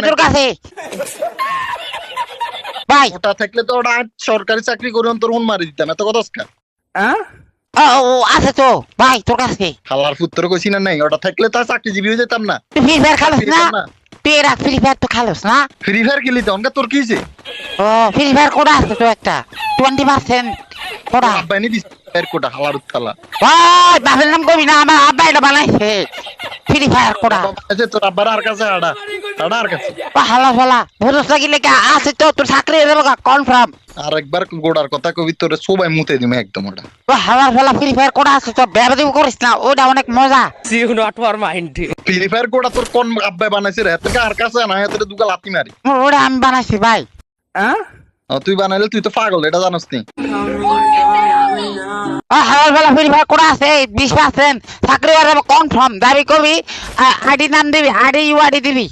তোর কাছে ভাই ওটা থাকলে তো ওটা সরকারি চাকরি করে তোর মন মারি দিতাম এত কথা ও আছে তো ভাই তোর কাছে খালার পুত্র কইছি না নাই ওটা থাকলে তো চাকরিজীবী হয়ে যেতাম না তুই ফ্রি ফায়ার খেলোস না তুই এরা ফ্রি ফায়ার তো খেলোস না ফ্রি ফায়ার খেলি তো অনকা তোর কিছে ও ফ্রি ফায়ার কোড আছে তো একটা 20% কোড আব্বাই নি দিস ফায়ার কোটা হালার উত্তালা ভাই বাপের নাম কবি না আমার আব্বা এটা বানাইছে ফ্রি ফায়ার কোড আছে তোর আব্বার আর কাছে আড়া আর কাছে হালা ফালা ভরস লাগিলে কা আছে তো তোর চাকরি হয়ে যাবে কনফার্ম আর একবার গোড়ার কথা কবি তোর সবাই মুতে দিমে একদম ওটা হালা ফালা ফ্রি ফায়ার কোড আছে তো বেয়াদবি করিস না ওটা অনেক মজা You not for mind. Free fire কোটা তোর কোন আব্বাই বানাইছে রে তোকে আর কাছে না এত দুগা লাতি মারি ওটা আমি বানাইছি ভাই তুই বানাইলে তুই তো পাগল এটা জানোস নি হালাল ফালা ফ্রি ফায়ার কোড আছে 20% চাকরি হয়ে যাবে কনফার্ম দাবি করবি আইডি নাম দিবি আইডি ইউ আইডি দিবি